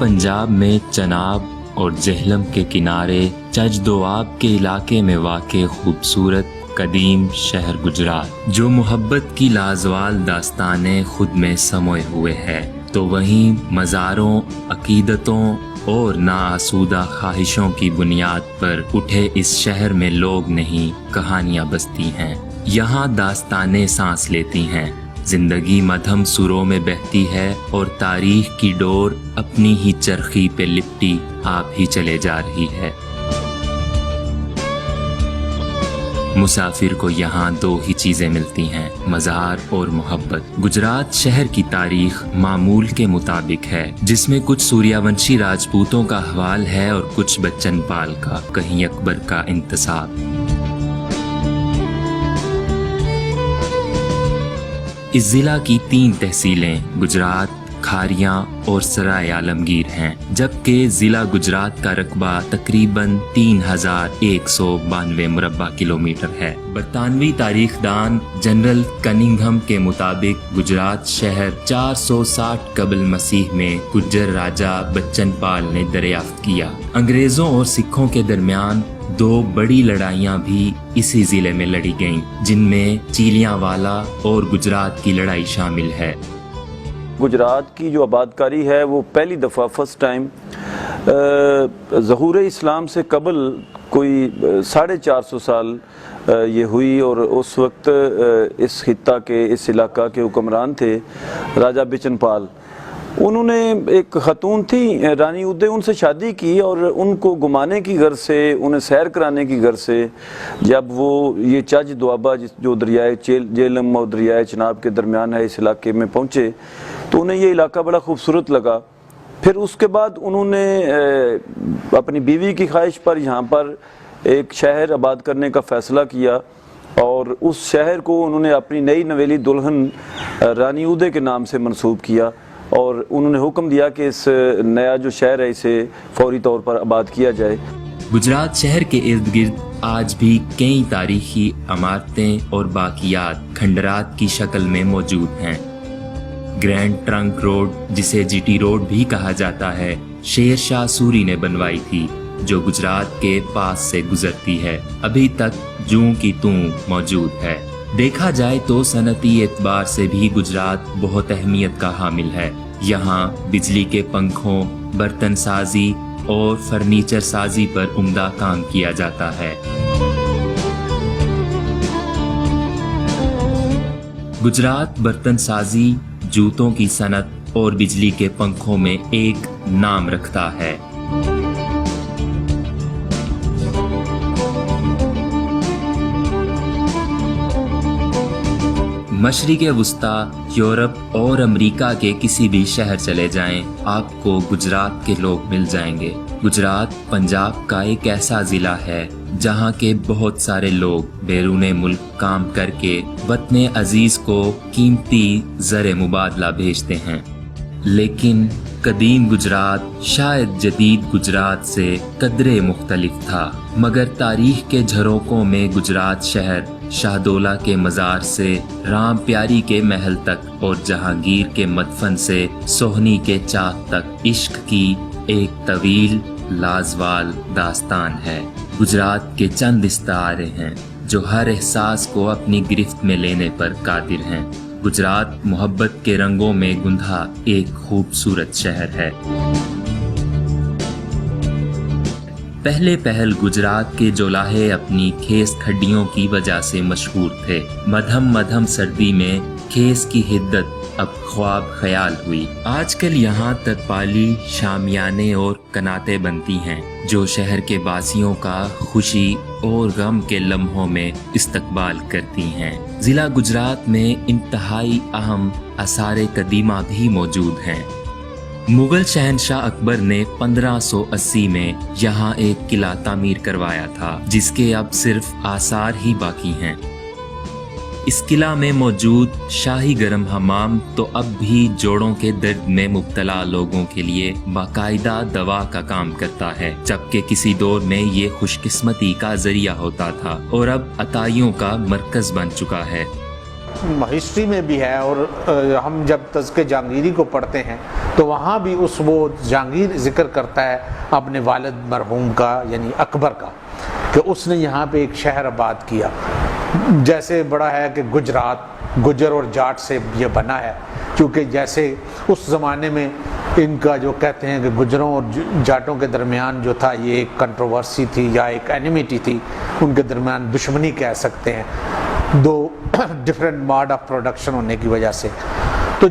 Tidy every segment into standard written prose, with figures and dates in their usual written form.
पंजाब में चनाब और जहलम के किनारे चज दोआब के इलाके में वाक़े खूबसूरत कदीम शहर गुजरात, जो मोहब्बत की लाजवाल दास्तानें खुद में समोए हुए है, तो वहीं मज़ारों, अकीदतों और नाआसूदा ख्वाहिशों की बुनियाद पर उठे इस शहर में लोग नहीं, कहानियाँ बसती हैं। यहाँ दास्तानें सांस लेती हैं, जिंदगी मध्यम सुरों में बहती है और तारीख की डोर अपनी ही चरखी पे लिपटी आप ही चले जा रही है। मुसाफिर को यहाँ दो ही चीजें मिलती हैं, मज़ार और मोहब्बत। गुजरात शहर की तारीख मामूल के मुताबिक है, जिसमें कुछ सूर्यवंशी राजपूतों का हवाल है और कुछ बच्चन पाल का, कहीं अकबर का इंतसाब। इस जिला की 3 तहसीलें गुजरात, खारियां और सराय आलमगीर हैं, जबकि जिला गुजरात का रकबा तकरीबन 3192 मुरब्बा किलोमीटर है। बरतानवी तारीखदान जनरल कनिंघम के मुताबिक गुजरात शहर 460 कबल मसीह में गुज्जर राजा बच्चन पाल ने दरियाफ्त किया। अंग्रेजों और सिखों के दरमियान 2 बड़ी लड़ाइयाँ भी इसी जिले में लड़ी गईं, जिनमें चीलियांवाला और गुजरात की लड़ाई शामिल है। गुजरात की जो आबादकारी है वो पहली दफ़ा फर्स्ट टाइम ज़हूर इस्लाम से कबल कोई 450 साल ये हुई, और उस वक्त इस खित्ता के, इस इलाका के हुक्मरान थे राजा बिचन पाल। उन्होंने एक खतून थी रानी उदय, उनसे शादी की और उनको घुमाने की गर्ज से, उन्हें सैर कराने की गर्ज से जब वो ये चज दोआबा जो दरियाए झेलम और दरियाए चनाब के दरमियान है, इस इलाके में पहुँचे तो उन्हें ये इलाका बड़ा खूबसूरत लगा। फिर उसके बाद उन्होंने अपनी बीवी की ख्वाहिश पर यहाँ पर एक शहर आबाद करने का फ़ैसला किया, और उस शहर को उन्होंने अपनी नई नवेली दुल्हन रानी उदय के नाम से मंसूब किया, और उन्होंने हुक्म दिया कि इस नया जो शहर है इसे फौरी तौर पर आबाद किया जाए। गुजरात शहर के इर्द गिर्द आज भी कई तारीखी इमारतें और बाकियात खंडरात की शक्ल में मौजूद हैं। ग्रैंड ट्रंक रोड, जिसे जीटी रोड भी कहा जाता है, शेर शाह सूरी ने बनवाई थी, जो गुजरात के पास से गुजरती है। अभी तक जूं की तूं मौजूद है। देखा जाए तो सनती एतबार से भी गुजरात बहुत अहमियत का हामिल है। यहाँ बिजली के पंखों, बर्तन साजी और फर्नीचर साजी पर उम्दा काम किया जाता है। गुजरात बर्तन साजी, जूतों की सनत और बिजली के पंखों में एक नाम रखता है। मशरिक़े वुस्ता, यूरोप और अमेरिका के किसी भी शहर चले जाएं, आपको गुजरात के लोग मिल जाएंगे। गुजरात पंजाब का एक ऐसा ज़िला है जहाँ के बहुत सारे लोग बैरूने मुल्क काम करके वतने अजीज को कीमती ज़रे मुबादला भेजते हैं। लेकिन कदीम गुजरात शायद जदीद गुजरात से कदरे मुख्तलिफ था, मगर तारीख के झरोकों में गुजरात शहर शाहदौला के मज़ार से राम प्यारी के महल तक और जहांगीर के मदफन से सोहनी के चाक तक इश्क की एक तवील लाजवाल दास्तान है। गुजरात के चंद इस्तारे हैं जो हर एहसास को अपनी गिरफ्त में लेने पर कादिर हैं। गुजरात मोहब्बत के रंगों में गुंधा एक खूबसूरत शहर है। पहले पहल गुजरात के जोलाहे अपनी खेस खड्डियों की वजह से मशहूर थे। मध्यम मध्यम सर्दी में खेस की हिद्दत अब ख्वाब ख्याल हुई। आजकल यहाँ तरपाली, शामियाने और कनाते बनती हैं, जो शहर के बासियों का खुशी और गम के लम्हों में इस्तकबाल करती हैं। जिला गुजरात में इंतहाई अहम आसारे कदीमा भी मौजूद हैं। मुगल शहनशाह अकबर ने 1580 में यहाँ एक किला तामीर करवाया था, जिसके अब सिर्फ आसार ही बाकी हैं। इस किला में मौजूद शाही गर्म हमाम तो अब भी जोड़ों के दर्द में मुब्तला लोगों के लिए बाकायदा दवा का काम करता है, जबकि किसी दौर में ये खुशकिस्मती का जरिया होता था और अब अताइयों का मरकज बन चुका है। ہسٹری میں بھی ہے، اور ہم جب تذکرہ جہانگیری کو پڑھتے ہیں تو وہاں بھی وہ جہانگیر ذکر کرتا ہے اپنے والد مرحوم کا، یعنی اکبر کا، کہ اس نے یہاں پہ ایک شہر آباد کیا۔ جیسے بڑا ہے کہ گجرات گجر اور جاٹ سے یہ بنا ہے، کیونکہ جیسے اس زمانے میں ان کا جو کہتے ہیں کہ گجروں اور جاٹوں کے درمیان جو تھا یہ ایک کنٹروورسی تھی یا ایک اینیمیٹی تھی، ان کے درمیان دشمنی کہہ سکتے ہیں، دو ڈیفرنٹ ماڈ آف پروڈکشن ہونے کی وجہ سے۔ تو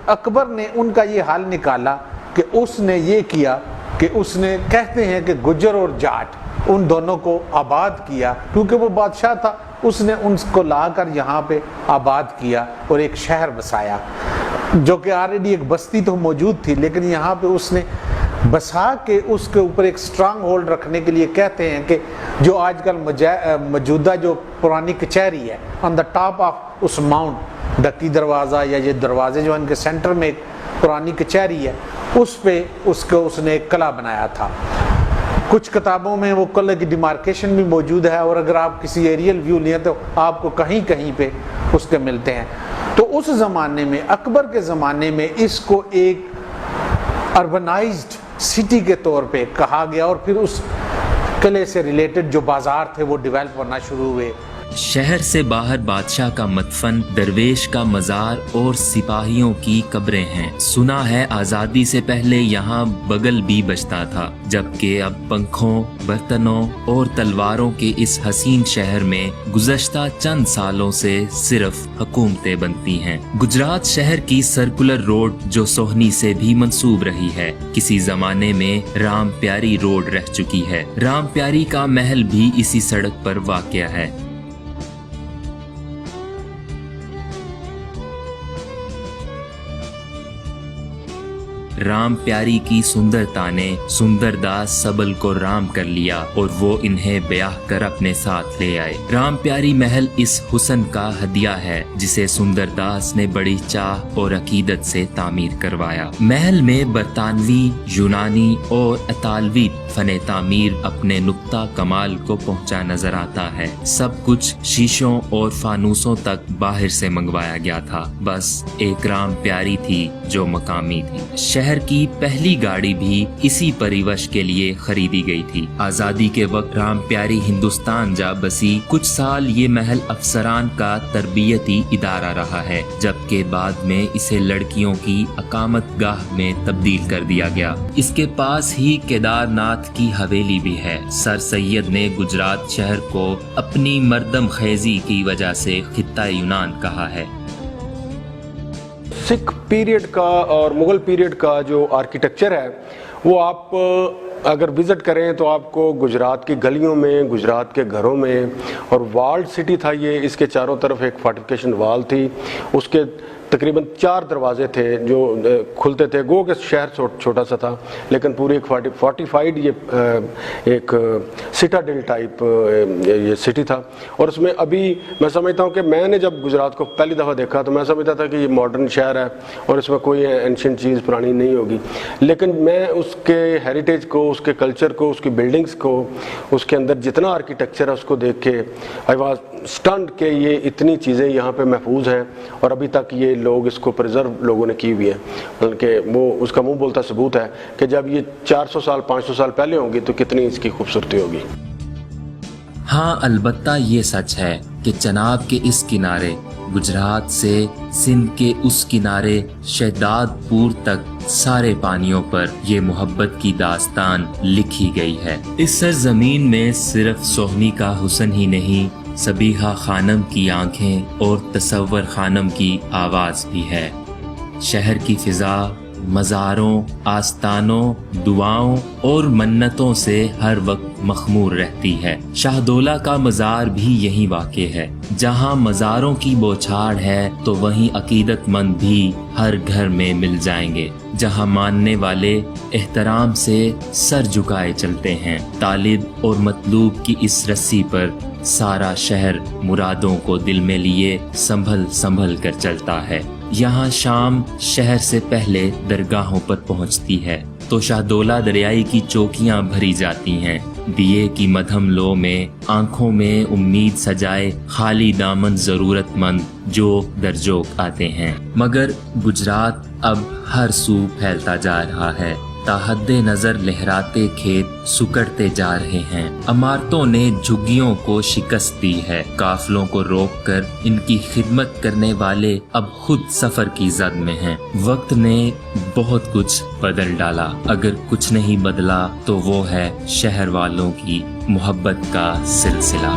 اکبر نے ان کا یہ حل نکالا کہ اس نے یہ کیا کہ اس نے کہتے ہیں کہ گجر اور جاٹ ان دونوں کو آباد کیا، کیونکہ وہ بادشاہ تھا، اس نے ان کو لا کر یہاں پہ آباد کیا اور ایک شہر بسایا، جو کہ آلریڈی ایک بستی تو موجود تھی، لیکن یہاں پہ اس نے بسا کے اس کے اوپر ایک سٹرانگ ہولڈ رکھنے کے لیے کہتے ہیں کہ جو آج کل موجودہ جو پرانی کچہری ہے آن دا ٹاپ آف اس ماؤنٹ، ڈکی دروازہ یا یہ دروازے جو ان کے سینٹر میں ایک پرانی کچہری ہے، اس پہ اس نے ایک قلعہ بنایا تھا۔ کچھ کتابوں میں وہ قلعے کی ڈیمارکیشن بھی موجود ہے، اور اگر آپ کسی ایریل ویو لیں تو آپ کو کہیں کہیں پہ اس کے ملتے ہیں۔ تو اس زمانے میں، اکبر کے زمانے میں، اس کو ایک اربنائزڈ سٹی کے طور پہ کہا گیا، اور پھر اس قلعے سے ریلیٹڈ جو بازار تھے وہ ڈیولپ ہونا شروع ہوئے۔ شہر سے باہر بادشاہ کا مدفن، درویش کا مزار اور سپاہیوں کی قبریں ہیں۔ سنا ہے آزادی سے پہلے یہاں بغل بھی بجتا تھا، جبکہ اب پنکھوں، برتنوں اور تلواروں کے اس حسین شہر میں گزشتہ چند سالوں سے صرف حکومتیں بنتی ہیں۔ گجرات شہر کی سرکولر روڈ جو سوہنی سے بھی منسوب رہی ہے، کسی زمانے میں رام پیاری روڈ رہ چکی ہے۔ رام پیاری کا محل بھی اسی سڑک پر واقع ہے۔ رام پیاری کی سندرتا نے سندر داس سبل کو رام کر لیا اور وہ انہیں بیاہ کر اپنے ساتھ لے آئے۔ رام پیاری محل اس حسن کا ہدیہ ہے جسے سندر داس نے بڑی چاہ اور عقیدت سے تعمیر کروایا۔ محل میں برطانوی، یونانی اور اطالوی فن تعمیر اپنے نقطہ کمال کو پہنچا نظر آتا ہے۔ سب کچھ شیشوں اور فانوسوں تک باہر سے منگوایا گیا تھا، بس ایک رام پیاری تھی جو مقامی تھی۔ شہر کی پہلی گاڑی بھی اسی پریوش کے لیے خریدی گئی تھی۔ آزادی کے وقت رام پیاری ہندوستان جا بسی۔ کچھ سال یہ محل افسران کا تربیتی ادارہ رہا ہے، جبکہ بعد میں اسے لڑکیوں کی اقامت گاہ میں تبدیل کر دیا گیا۔ اس کے پاس ہی کیدار ناتھ کی حویلی بھی ہے۔ سر سید نے گجرات شہر کو اپنی مردم خیزی کی وجہ سے خطہ یونان کہا ہے۔ سکھ پیریڈ کا اور مغل پیریڈ کا جو آرکیٹیکچر ہے وہ آپ اگر وزٹ کریں تو آپ کو گجرات کی گلیوں میں، گجرات کے گھروں میں، اور والڈ سٹی تھا یہ، اس کے چاروں طرف ایک فورٹیفیکیشن وال تھی، اس کے تقریباً 4 دروازے تھے جو کھلتے تھے۔ گو کہ شہر چھوٹا سا تھا لیکن پوری ایک فورٹیفائڈ یہ ایک سٹاڈل ٹائپ یہ سٹی تھا، اور اس میں ابھی میں سمجھتا ہوں کہ میں نے جب گجرات کو پہلی دفعہ دیکھا تو میں سمجھتا تھا کہ یہ ماڈرن شہر ہے اور اس میں کوئی اینشینٹ چیز پرانی نہیں ہوگی، لیکن میں اس کے ہیریٹیج کو، اس کے کلچر کو، اس کی بلڈنگز کو، اس کے اندر جتنا آرکیٹیکچر ہے اس کو دیکھ کے آئی واز اسٹنڈ کہ یہ اتنی چیزیں یہاں پہ محفوظ ہیں اور ابھی تک یہ لوگ اس کو پرزرو لوگوں نے کی ہوئی ہیں، بلکہ وہ اس کا منہ بولتا ثبوت ہے کہ جب یہ 400 سال 500 سال پہلے ہوں گی تو کتنی اس کی خوبصورتی ہوگی۔ ہاں البتہ یہ سچ ہے کہ چناب کے اس کنارے، گجرات سے سندھ کے اس کنارے شہداد پور تک سارے پانیوں پر یہ محبت کی داستان لکھی گئی ہے۔ اس سرزمین میں صرف سوہنی کا حسن ہی نہیں، سبیحہ خانم کی آنکھیں اور تصور خانم کی آواز بھی ہے۔ شہر کی فضا مزاروں، آستانوں، دعاؤں اور منتوں سے ہر وقت مخمور رہتی ہے۔ شاہدولہ کا مزار بھی یہیں واقع ہے۔ جہاں مزاروں کی بوچھاڑ ہے تو وہیں عقیدت مند بھی ہر گھر میں مل جائیں گے۔ جہاں ماننے والے احترام سے سر جھکائے چلتے ہیں۔ طالب اور مطلوب کی اس رسی پر سارا شہر مرادوں کو دل میں لیے سنبھل سنبھل کر چلتا ہے۔ یہاں شام شہر سے پہلے درگاہوں پر پہنچتی ہے تو شاہدولہ دریائی کی چوکیاں بھری جاتی ہیں۔ दिए की मधम लो में आंखों में उम्मीद सजाए खाली दामन जरूरतमंद जो दरजोक आते हैं। मगर गुजरात अब हर सू फैलता जा रहा है। ताहद्दे नजर लहराते खेत सुकड़ते जा रहे हैं। इमारतों ने झुग्गियों को शिकस्त दी है। काफलों को रोककर इनकी खिदमत करने वाले अब खुद सफर की जद में हैं। वक्त ने बहुत कुछ बदल डाला, अगर कुछ नहीं बदला तो वो है शहर वालों की मोहब्बत का सिलसिला।